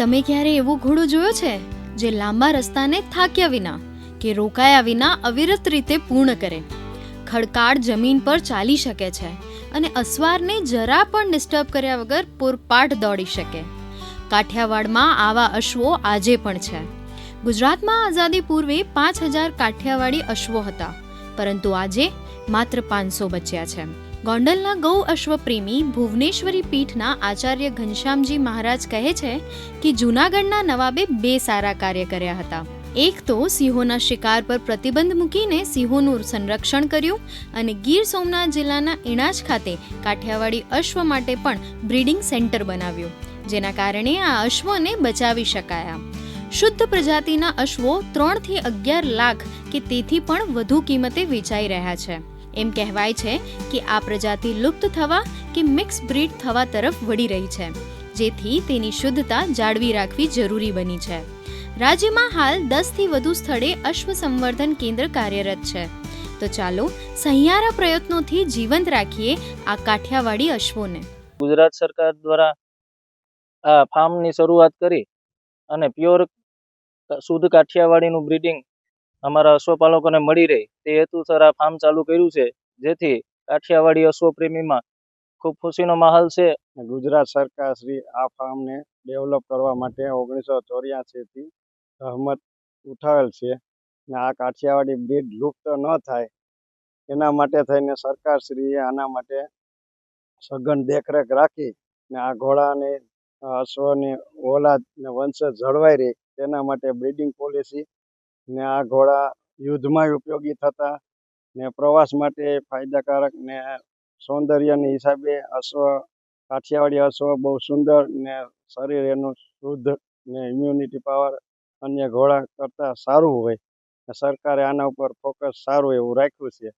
તમે ક્યારે એવો ઘોડો જોયો છે જે લાંબા રસ્તાને થાક્યા વિના કે રોકાયા વિના અવિરત રીતે પૂર્ણ કરે, ખડકાળ જમીન પર ચાલી શકે છે અને અસવારને જરા પણ ડિસ્ટર્બ કર્યા વગર પૂરપાટ દોડી શકે? કાઠિયાવાડમાં આવા અશ્વો આજે પણ છે. ગુજરાતમાં આઝાદી પૂર્વે 5,000 કાઠિયાવાડી અશ્વો હતા, પરંતુ આજે માત્ર 500 બચ્યા છે. ગોંડલના ગૌ અશ્વપ્રેમી ભુવનેશ્વરી પીઠના આચાર્ય ઘનશ્યામજી મહારાજ કહે છે કે જૂનાગઢના નવાબે 2 સારા કાર્ય કર્યા હતા. એક તો સિંહોના શિકાર પર પ્રતિબંધ મૂકીને સિંહોનું સંરક્ષણ કર્યું અને ગીર સોમનાથ જિલ્લાના ઇણાજ ખાતે કાઠિયાવાડી અશ્વ માટે પણ બ્રીડિંગ સેન્ટર બનાવ્યું, જેના કારણે આ અશ્વોને બચાવી શકાયા. શુદ્ધ પ્રજાતિના અશ્વો 3 થી 11 લાખ કે તેથી પણ વધુ કિંમતે વેચાઈ રહ્યા છે. એમ કહેવાય છે કે આ પ્રજાતિ લુપ્ત થવા કે મિક્સ બ્રીડ થવા તરફ વળી રહી છે, જેથી તેની શુદ્ધતા જાળવી રાખવી જરૂરી બની છે. રાજ્યમાં હાલ 10 થી વધુ સ્થળે અશ્વ સંવર્ધન કેન્દ્ર કાર્યરત છે. તો ચાલો સહિયારા પ્રયત્નોથી જીવંત રાખીએ આ કાઠિયાવાડી અશ્વોને. ગુજરાત સરકાર દ્વારા આ ફાર્મની શરૂઆત કરી અને પ્યોર શુદ્ધ કાઠિયાવાડીનું બ્રીડિંગ અમારા અશ્વપાલકોને મળી રહે તે હેતુસર આ ફાર્મ ચાલુ કર્યું છે, જેથી કાઠિયાવાડી અશ્વપ્રેમીમાં ખૂબ ખુશીનો માહોલ છે. ગુજરાત સરકાર શ્રી આ ફાર્મને ડેવલપ કરવા માટે 1984થી સહમત ઉઠાવેલ છે ને આ કાઠિયાવાડી બ્રીડ લુપ્ત ન થાય એના માટે થઈને સરકારશ્રીએ આના માટે સઘન દેખરેખ રાખી ને આ ઘોડાને અશ્વની ઓલાદ ને વંશજ જળવાઈ રહે તેના માટે બ્રીડિંગ પોલિસી ને આ ઘોડા યુદ્ધમાં ઉપયોગી થતા ને પ્રવાસ માટે ફાયદાકારક ને સૌંદર્યની હિસાબે કાઠિયાવાડી અશ્વ બહુ સુંદર ને શરીર એનું શુદ્ધ ને ઇમ્યુનિટી પાવર અન્ય ઘોડા કરતાં સારું હોય. સરકારે આના ઉપર ફોકસ સારું એવું રાખ્યું છે.